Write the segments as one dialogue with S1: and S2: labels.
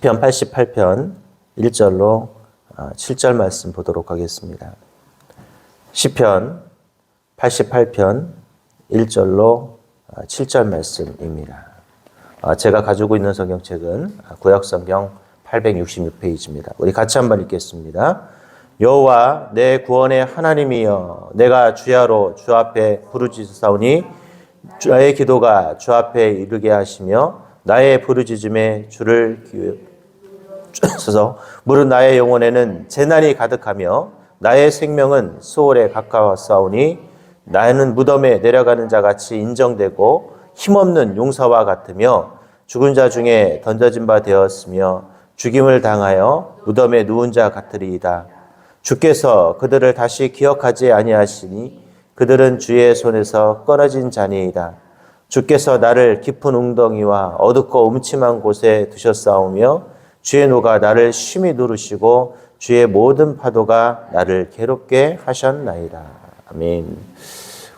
S1: 시편 88편 1절로 7절 말씀 보도록 하겠습니다. 시편 88편 1절로 7절 말씀입니다. 제가 가지고 있는 성경책은 구약성경 866페이지입니다. 우리 같이 한번 읽겠습니다. 여호와 내 구원의 하나님이여, 내가 주야로 주 앞에 부르짖사오니 나의 기도가 주 앞에 이르게 하시며 나의 부르짖음에 주를 기울여서 물은 나의 영혼에는 재난이 가득하며 나의 생명은 수월에 가까웠사오니 나는 무덤에 내려가는 자같이 인정되고 힘없는 용사와 같으며 죽은 자 중에 던져진 바 되었으며 죽임을 당하여 무덤에 누운 자 같으리이다. 주께서 그들을 다시 기억하지 아니하시니 그들은 주의 손에서 끊어진 자니이다. 주께서 나를 깊은 웅덩이와 어둡고 음침한 곳에 두셨사오며 주의 노가 나를 심히 누르시고 주의 모든 파도가 나를 괴롭게 하셨나이다. 아멘.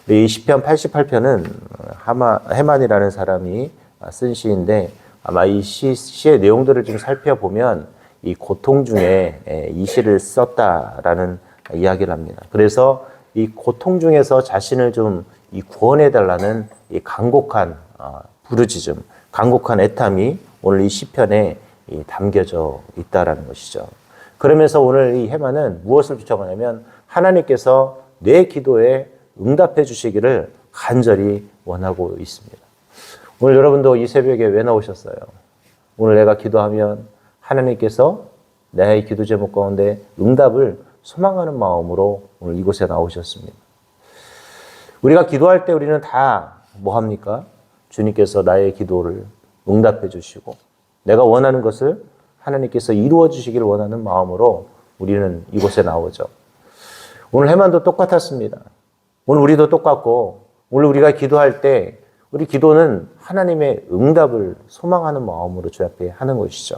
S1: 우리 시편 88편은 헤만이라는 사람이 쓴 시인데, 아마 이 시의 내용들을 좀 살펴보면 이 고통 중에 이 시를 썼다라는 이야기를 합니다. 그래서 이 고통 중에서 자신을 좀 구원해달라는 이 간곡한 부르짖음, 간곡한 애탐이 오늘 이 시편에 담겨져 있다라는 것이죠. 그러면서 오늘 이 헤만은 무엇을 주장하냐면 하나님께서 내 기도에 응답해 주시기를 간절히 원하고 있습니다. 오늘 여러분도 이 새벽에 왜 나오셨어요? 오늘 내가 기도하면 하나님께서 내 기도 제목 가운데 응답을 소망하는 마음으로 오늘 이곳에 나오셨습니다. 우리가 기도할 때 우리는 다 뭐 합니까? 주님께서 나의 기도를 응답해 주시고 내가 원하는 것을 하나님께서 이루어 주시기를 원하는 마음으로 우리는 이곳에 나오죠. 오늘 헤만도 똑같았습니다. 오늘 우리도 똑같고, 오늘 우리가 기도할 때 우리 기도는 하나님의 응답을 소망하는 마음으로 주 앞에 하는 것이죠.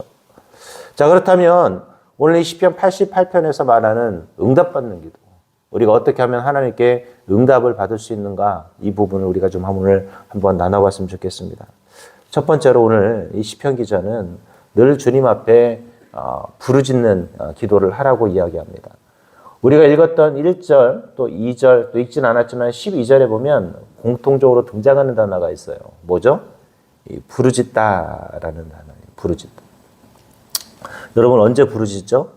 S1: 자, 그렇다면 오늘 이 시편 88편에서 말하는 응답받는 기도, 우리가 어떻게 하면 하나님께 응답을 받을 수 있는가, 이 부분을 우리가 좀 오늘 한번 나눠봤으면 좋겠습니다. 첫 번째로 오늘 이 시편 기자는 늘 주님 앞에 부르짖는 기도를 하라고 이야기합니다. 우리가 읽었던 1절 또 2절 또 읽진 않았지만 12절에 보면 공통적으로 등장하는 단어가 있어요. 뭐죠? 이 부르짖다라는 단어예요. 부르짖다. 여러분 언제 부르짖죠?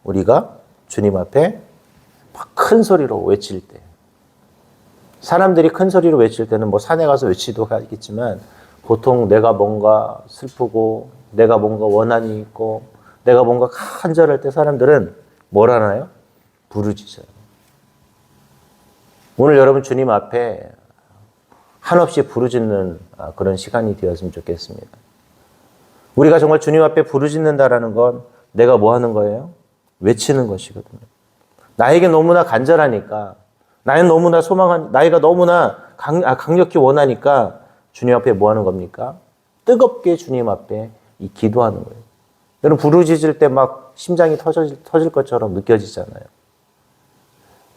S1: 우리가 주님 앞에 막 큰 소리로 외칠 때. 사람들이 큰 소리로 외칠 때는 뭐 산에 가서 외치도 하겠지만 보통 내가 뭔가 슬프고 내가 뭔가 원한이 있고 내가 뭔가 간절할 때 사람들은 뭘 하나요? 부르짖어요. 오늘 여러분 주님 앞에 한없이 부르짖는 그런 시간이 되었으면 좋겠습니다. 우리가 정말 주님 앞에 부르짖는다라는 건 내가 뭐 하는 거예요? 외치는 것이거든요. 나에게 너무나 간절하니까, 나는 너무나 나이가 너무나 강력히 원하니까 주님 앞에 뭐 하는 겁니까? 뜨겁게 주님 앞에 기도하는 거예요. 여러분 부르짖을 때 막 심장이 터질 것처럼 느껴지잖아요.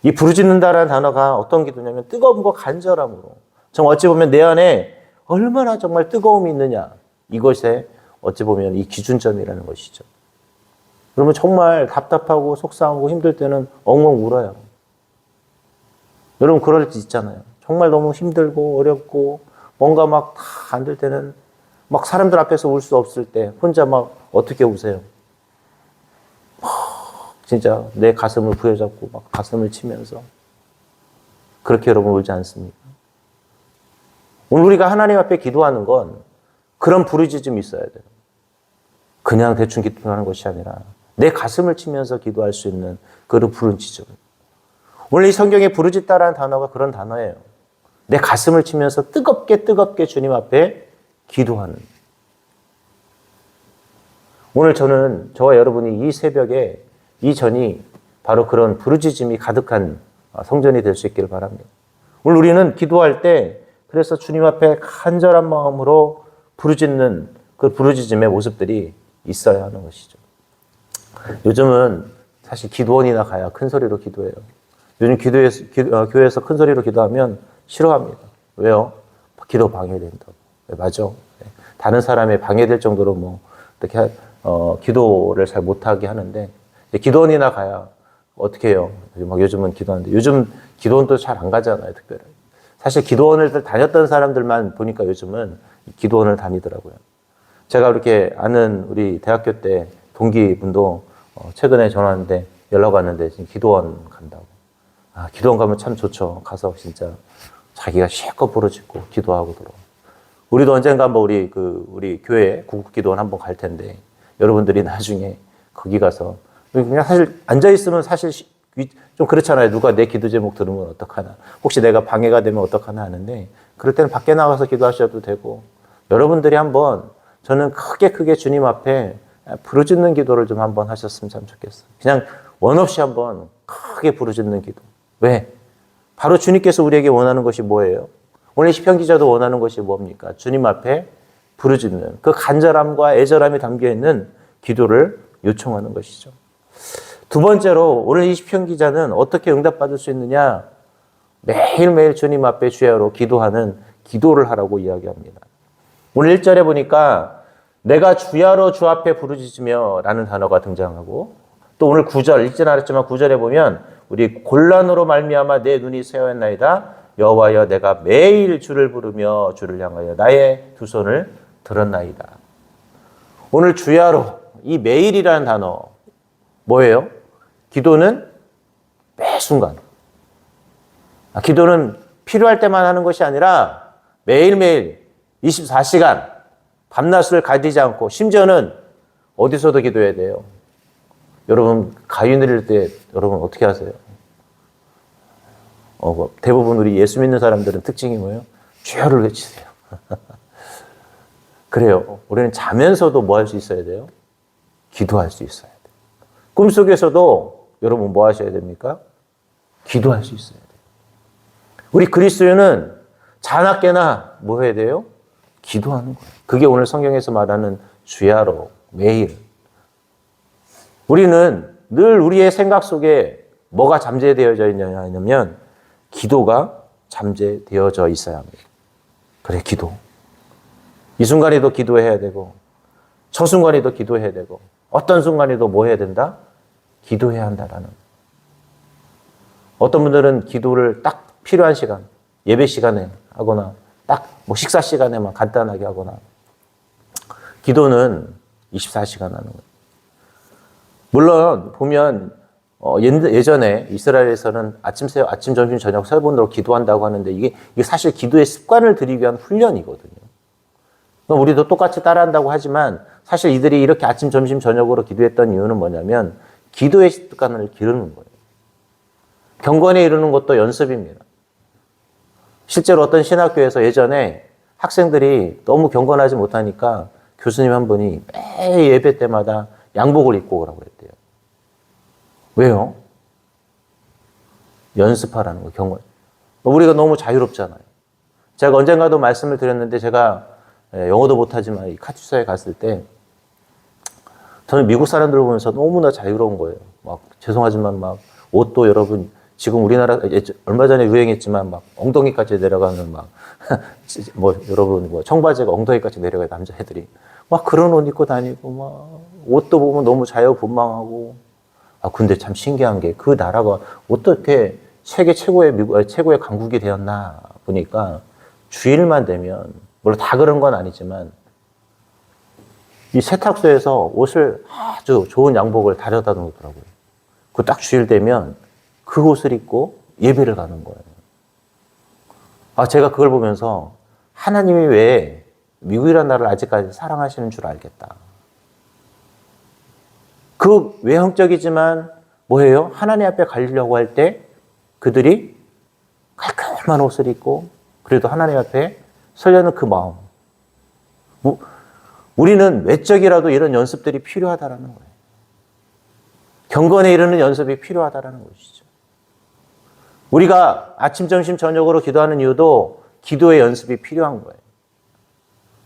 S1: 이 부르짖는다라는 단어가 어떤 기도냐면 뜨거운 거 간절함으로, 정말 어찌 보면 내 안에 얼마나 정말 뜨거움이 있느냐, 이것에 어찌 보면 이 기준점이라는 것이죠. 그러면 정말 답답하고 속상하고 힘들 때는 엉엉 울어요. 여러분 그럴 때 있잖아요. 정말 너무 힘들고 어렵고 뭔가 막 다 안 될 때는 막 사람들 앞에서 울 수 없을 때 혼자 막 어떻게 우세요? 진짜 내 가슴을 부여잡고 막 가슴을 치면서 그렇게 여러분 울지 않습니까? 오늘 우리가 하나님 앞에 기도하는 건 그런 부르짖음이 있어야 돼요. 그냥 대충 기도하는 것이 아니라 내 가슴을 치면서 기도할 수 있는 그런 부르짖음. 오늘 이 성경에 부르짖다라는 단어가 그런 단어예요. 내 가슴을 치면서 뜨겁게 주님 앞에 기도하는. 오늘 저와 여러분이 이 새벽에 이 전이 바로 그런 부르짖음이 가득한 성전이 될 수 있기를 바랍니다. 오늘 우리는 기도할 때 그래서 주님 앞에 간절한 마음으로 부르짖는 그 부르짖음의 모습들이 있어야 하는 것이죠. 요즘은 사실 기도원이나 가야 큰 소리로 기도해요. 요즘 교회에서 큰 소리로 기도하면 싫어합니다. 왜요? 기도 방해된다고. 맞아. 다른 사람의 방해될 정도로 뭐 어떻게 기도를 잘 못하게 하는데, 기도원이나 가야 어떻게 해요? 막 요즘은 기도하는데, 요즘 기도원도 잘 안 가잖아요, 특별히. 사실 기도원을 다녔던 사람들만 보니까 요즘은 기도원을 다니더라고요. 제가 그렇게 아는 우리 대학교 때 동기분도 최근에 전화 왔는데 연락 왔는데 지금 기도원 간다고. 아, 기도원 가면 참 좋죠. 가서 진짜 자기가 실컷 부르짖고 기도하고 들어. 우리도 언젠가 한번 우리 교회 구국기도원 한번 갈 텐데 여러분들이 나중에 거기 가서 그냥 사실 앉아 있으면 사실 좀 그렇잖아요. 누가 내 기도 제목 들으면 어떡하나. 혹시 내가 방해가 되면 어떡하나 하는데 그럴 때는 밖에 나가서 기도하셔도 되고 여러분들이 한번 저는 크게 주님 앞에 부르짖는 기도를 좀 한번 하셨으면 참 좋겠어요. 그냥 원 없이 한번 크게 부르짖는 기도. 왜? 바로 주님께서 우리에게 원하는 것이 뭐예요? 오늘 시편 기자도 원하는 것이 뭡니까? 주님 앞에 부르짖는 그 간절함과 애절함이 담겨있는 기도를 요청하는 것이죠. 두 번째로 오늘 이 시편 기자는 어떻게 응답받을 수 있느냐? 매일매일 주님 앞에 주야로 기도하는 기도를 하라고 이야기합니다. 오늘 1절에 보니까 내가 주야로 주 앞에 부르짖으며 라는 단어가 등장하고 또 오늘 9절 읽진 않았지만 9절에 보면 우리 곤란으로 말미암아 내 눈이 새하였나이다. 여호와여 내가 매일 주를 부르며 주를 향하여 나의 두 손을 들었나이다. 오늘 주야로 이 매일이라는 단어 뭐예요? 기도는 매 순간. 기도는 필요할 때만 하는 것이 아니라 매일매일 24시간 밤낮을 가리지 않고 심지어는 어디서도 기도해야 돼요. 여러분 가위 내릴 때 여러분 어떻게 하세요? 대부분 우리 예수 믿는 사람들은 특징이 뭐예요? 주여를 외치세요. 그래요. 우리는 자면서도 뭐 할 수 있어야 돼요? 기도할 수 있어야 돼요. 꿈속에서도 여러분 뭐 하셔야 됩니까? 기도할 수 있어야 돼요. 우리 그리스도인은 자나 깨나 뭐 해야 돼요? 기도하는 거예요. 그게 오늘 성경에서 말하는 주야로 매일. 우리는 늘 우리의 생각 속에 뭐가 잠재되어져 있냐면 기도가 잠재되어져 있어야 합니다. 그래, 기도. 이 순간에도 기도해야 되고 저 순간에도 기도해야 되고 어떤 순간에도 뭐 해야 된다? 기도해야 한다라는. 어떤 분들은 기도를 딱 필요한 시간, 예배 시간에 하거나 딱 뭐 식사 시간에만 간단하게 하거나 기도는 24시간 하는 거예요. 물론 보면 예전에 이스라엘에서는 아침, 점심, 저녁 세 번으로 기도한다고 하는데 이게 사실 기도의 습관을 들이기 위한 훈련이거든요. 우리도 똑같이 따라한다고 하지만 사실 이들이 이렇게 아침, 점심, 저녁으로 기도했던 이유는 뭐냐면 기도의 습관을 기르는 거예요. 경건에 이르는 것도 연습입니다. 실제로 어떤 신학교에서 예전에 학생들이 너무 경건하지 못하니까 교수님 한 분이 매일 예배 때마다 양복을 입고 오라고 했대요. 왜요? 연습하라는 거예요, 경건. 우리가 너무 자유롭잖아요. 제가 언젠가도 말씀을 드렸는데 제가 영어도 못하지만 이 카투사에 갔을 때 저는 미국 사람들 보면서 너무나 자유로운 거예요. 막 죄송하지만 막 옷도 여러분 지금 우리나라 얼마 전에 유행했지만 막 엉덩이까지 내려가는 막 뭐 여러분 뭐 청바지가 엉덩이까지 내려가는 남자애들이 막 그런 옷 입고 다니고 막 옷도 보면 너무 자유분방하고 근데 참 신기한 게 그 나라가 어떻게 세계 최고의 강국이 되었나 보니까 주일만 되면 물론 다 그런 건 아니지만 이 세탁소에서 옷을 아주 좋은 양복을 다려다 놓더라고요. 그 딱 주일 되면 그 옷을 입고 예배를 가는 거예요. 제가 그걸 보면서 하나님이 왜 미국이라는 나라를 아직까지 사랑하시는 줄 알겠다. 그 외형적이지만 뭐예요? 하나님 앞에 가려고 할 때 그들이 깔끔한 옷을 입고 그래도 하나님 앞에 서려는 그 마음. 우리는 외적이라도 이런 연습들이 필요하다라는 거예요. 경건에 이르는 연습이 필요하다라는 것이죠. 우리가 아침, 점심, 저녁으로 기도하는 이유도 기도의 연습이 필요한 거예요.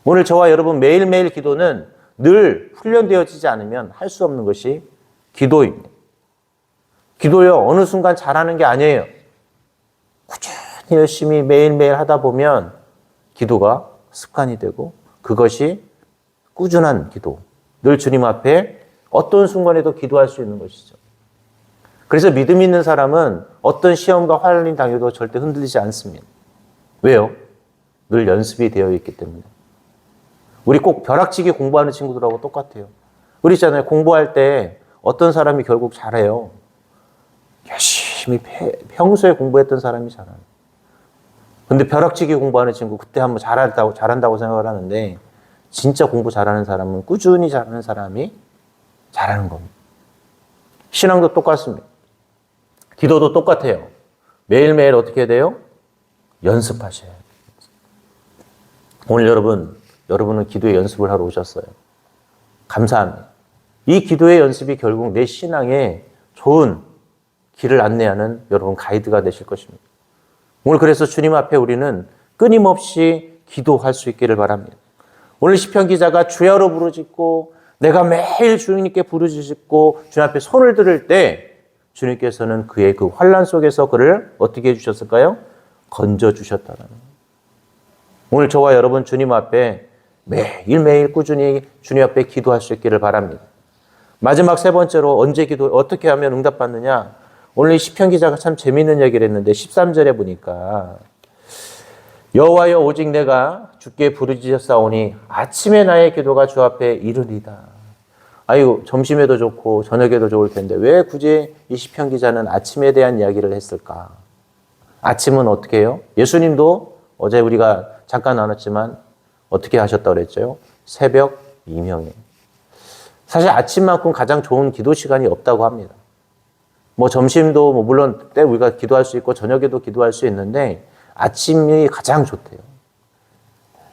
S1: 오늘 저와 여러분 매일매일 기도는 늘 훈련되어지지 않으면 할 수 없는 것이 기도입니다. 기도요, 어느 순간 잘하는 게 아니에요. 꾸준히 열심히 매일매일 하다 보면 기도가 습관이 되고 그것이 꾸준한 기도, 늘 주님 앞에 어떤 순간에도 기도할 수 있는 것이죠. 그래서 믿음 있는 사람은 어떤 시험과 환난이 당해도 절대 흔들리지 않습니다. 왜요? 늘 연습이 되어 있기 때문에. 우리 꼭 벼락치기 공부하는 친구들하고 똑같아요. 우리 있잖아요. 공부할 때 어떤 사람이 결국 잘해요. 열심히 평소에 공부했던 사람이 잘하는. 근데 벼락치기 공부하는 친구 그때 한번 잘한다고 생각을 하는데 진짜 공부 잘하는 사람은 꾸준히 잘하는 사람이 잘하는 겁니다. 신앙도 똑같습니다. 기도도 똑같아요. 매일매일 어떻게 해야 돼요? 연습하셔야 돼요. 오늘 여러분은 기도의 연습을 하러 오셨어요. 감사합니다. 이 기도의 연습이 결국 내 신앙에 좋은 길을 안내하는 여러분 가이드가 되실 것입니다. 오늘 그래서 주님 앞에 우리는 끊임없이 기도할 수 있기를 바랍니다. 오늘 시편 기자가 주야로 부르짖고 내가 매일 주님께 부르짖고 주님 앞에 손을 들을 때 주님께서는 그의 그 환난 속에서 그를 어떻게 해주셨을까요? 건져주셨다는 거예요. 오늘 저와 여러분 주님 앞에 매일매일 꾸준히 주님 앞에 기도할 수 있기를 바랍니다. 마지막 세 번째로 어떻게 하면 응답받느냐? 오늘 이 시편 기자가 참 재미있는 얘기를 했는데 13절에 보니까 여호와여 오직 내가 주께 부르짖었사오니 아침에 나의 기도가 주 앞에 이르리다. 아유 점심에도 좋고 저녁에도 좋을 텐데 왜 굳이 이 시편 기자는 아침에 대한 이야기를 했을까? 아침은 어떻게 해요? 예수님도 어제 우리가 잠깐 나눴지만 어떻게 하셨다고 그랬죠? 새벽 이명에. 사실 아침만큼 가장 좋은 기도 시간이 없다고 합니다. 점심도 물론 때 우리가 기도할 수 있고 저녁에도 기도할 수 있는데 아침이 가장 좋대요.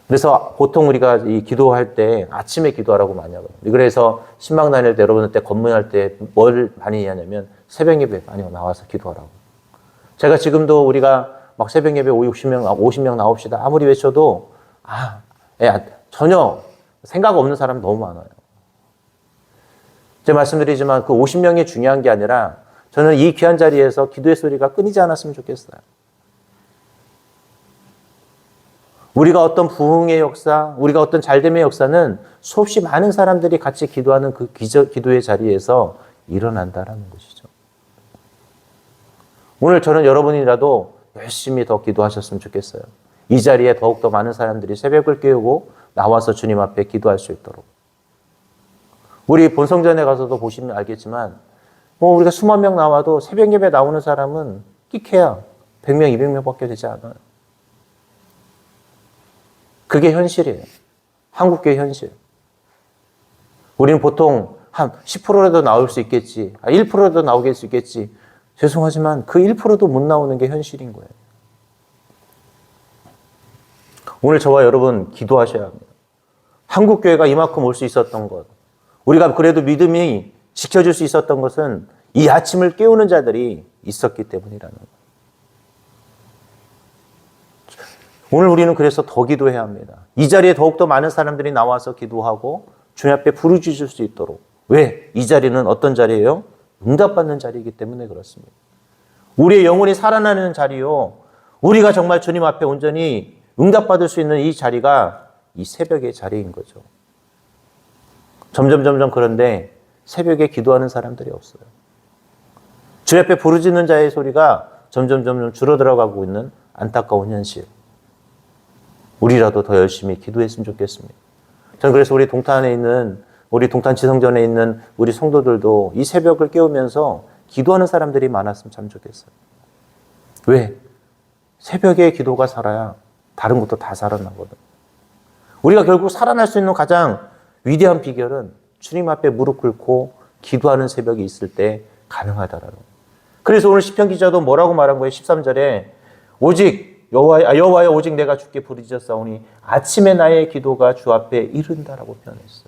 S1: 그래서 보통 우리가 이 기도할 때 아침에 기도하라고 많이 하거든요. 그래서 신방 다닐 때 여러분들 때 검문할 때 뭘 많이 하냐면 새벽 예배 많이 나와서 기도하라고. 제가 지금도 우리가 막 새벽 예배 50명 나옵시다. 아무리 외쳐도 전혀 생각 없는 사람 너무 많아요. 제가 말씀드리지만 그 50명이 중요한 게 아니라 저는 이 귀한 자리에서 기도의 소리가 끊이지 않았으면 좋겠어요. 우리가 어떤 부흥의 역사, 우리가 어떤 잘됨의 역사는 수없이 많은 사람들이 같이 기도하는 그 기도의 자리에서 일어난다라는 것이죠. 오늘 저는 여러분이라도 열심히 더 기도하셨으면 좋겠어요. 이 자리에 더욱더 많은 사람들이 새벽을 깨우고 나와서 주님 앞에 기도할 수 있도록. 우리 본성전에 가서도 보시면 알겠지만 우리가 수만 명 나와도 새벽 예배 나오는 사람은 끼케야 100명, 200명밖에 되지 않아요. 그게 현실이에요. 한국교회 현실. 우리는 보통 한 10%라도 나올 수 있겠지. 1%라도 나오게 할 수 있겠지. 죄송하지만 그 1%도 못 나오는 게 현실인 거예요. 오늘 저와 여러분 기도하셔야 합니다. 한국교회가 이만큼 올 수 있었던 것. 우리가 그래도 믿음이 지켜줄 수 있었던 것은 이 아침을 깨우는 자들이 있었기 때문이라는 거예요. 오늘 우리는 그래서 더 기도해야 합니다. 이 자리에 더욱더 많은 사람들이 나와서 기도하고 주님 앞에 부르짖을 수 있도록. 왜? 이 자리는 어떤 자리예요? 응답받는 자리이기 때문에 그렇습니다. 우리의 영혼이 살아나는 자리요. 우리가 정말 주님 앞에 온전히 응답받을 수 있는 이 자리가 이 새벽의 자리인 거죠. 점점 그런데 새벽에 기도하는 사람들이 없어요. 주님 앞에 부르짖는 자의 소리가 점점 줄어들어가고 있는 안타까운 현실. 우리라도 더 열심히 기도했으면 좋겠습니다. 저는 그래서 우리 동탄 지성전에 있는 우리 성도들도 이 새벽을 깨우면서 기도하는 사람들이 많았으면 참 좋겠어요. 왜? 새벽에 기도가 살아야 다른 것도 다 살아나거든. 우리가 결국 살아날 수 있는 가장 위대한 비결은 주님 앞에 무릎 꿇고 기도하는 새벽이 있을 때 가능하다라는 거예요. 그래서 오늘 시편 기자도 뭐라고 말한 거예요? 13절에 오직 여호와여 오직 내가 주께 부르짖었사오니 아침에 나의 기도가 주 앞에 이른다라고 표현했어요.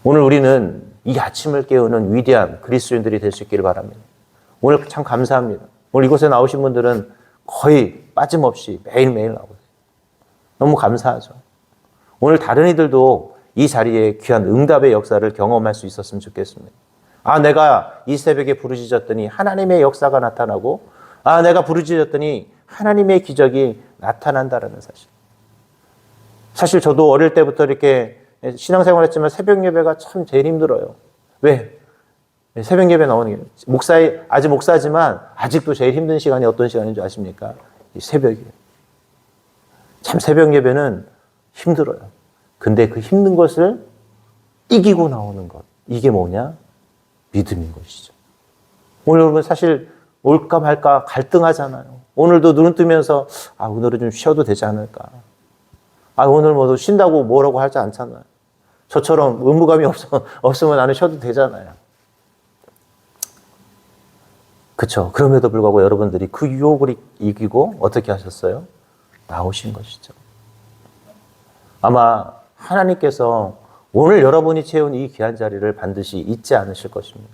S1: 오늘 우리는 이 아침을 깨우는 위대한 그리스도인들이 될 수 있기를 바랍니다. 오늘 참 감사합니다. 오늘 이곳에 나오신 분들은 거의 빠짐없이 매일매일 나오세요. 너무 감사하죠. 오늘 다른 이들도 이 자리에 귀한 응답의 역사를 경험할 수 있었으면 좋겠습니다. 내가 이 새벽에 부르짖었더니 하나님의 역사가 나타나고 내가 부르짖었더니 하나님의 기적이 나타난다라는 사실. 사실 저도 어릴 때부터 이렇게 신앙생활 했지만 새벽 예배가 참 제일 힘들어요. 왜? 새벽 예배 나오는 게 아직 목사지만 아직도 제일 힘든 시간이 어떤 시간인 줄 아십니까? 이 새벽이에요. 참 새벽 예배는 힘들어요. 근데 그 힘든 것을 이기고 나오는 것. 이게 뭐냐? 믿음인 것이죠. 오늘 여러분 사실 올까 말까 갈등하잖아요. 오늘도 눈 뜨면서 오늘은 좀 쉬어도 되지 않을까. 오늘 뭐 쉰다고 뭐라고 하지 않잖아요. 저처럼 의무감이 없으면 나는 쉬어도 되잖아요. 그렇죠. 그럼에도 불구하고 여러분들이 그 유혹을 이기고 어떻게 하셨어요? 나오신 것이죠. 아마 하나님께서 오늘 여러분이 채운 이 귀한 자리를 반드시 잊지 않으실 것입니다.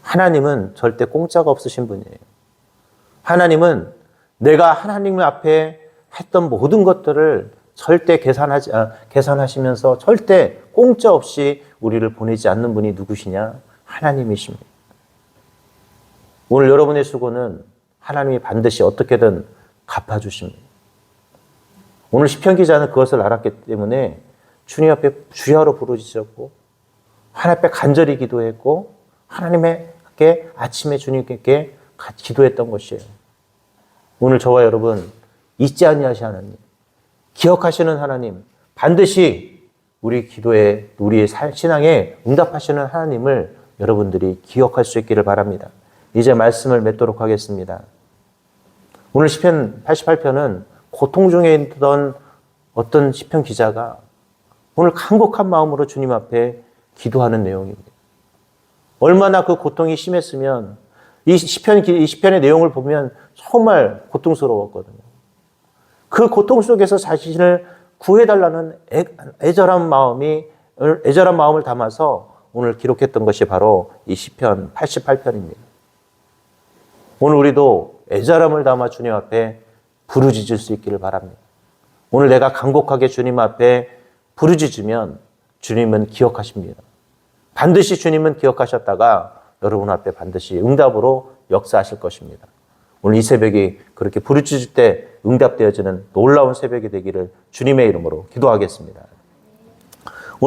S1: 하나님은 절대 공짜가 없으신 분이에요. 하나님은 내가 하나님 앞에 했던 모든 것들을 절대 계산하시면서 절대 공짜 없이 우리를 보내지 않는 분이 누구시냐? 하나님이십니다. 오늘 여러분의 수고는 하나님이 반드시 어떻게든 갚아주십니다. 오늘 시편 기자는 그것을 알았기 때문에 주님 앞에 주야로 부르짖었고 하나님 앞에 간절히 기도했고 하나님께 아침에 주님께 기도했던 것이에요. 오늘 저와 여러분 잊지 아니하시 하나님, 기억하시는 하나님, 반드시 우리 기도에 우리의 신앙에 응답하시는 하나님을 여러분들이 기억할 수 있기를 바랍니다. 이제 말씀을 맺도록 하겠습니다. 오늘 시편 88편은 고통 중에 있던 어떤 시편 기자가 오늘 간곡한 마음으로 주님 앞에 기도하는 내용입니다. 얼마나 그 고통이 심했으면 이 시편의 내용을 보면 정말 고통스러웠거든요. 그 고통 속에서 자신을 구해달라는 애절한 마음을 담아서 오늘 기록했던 것이 바로 이 시편 88편입니다. 오늘 우리도 애절함을 담아 주님 앞에 부르짖을 수 있기를 바랍니다. 오늘 내가 간곡하게 주님 앞에 부르짖으면 주님은 기억하십니다. 반드시 주님은 기억하셨다가 여러분 앞에 반드시 응답으로 역사하실 것입니다. 오늘 이 새벽이 그렇게 부르짖을 때 응답되어지는 놀라운 새벽이 되기를 주님의 이름으로 기도하겠습니다.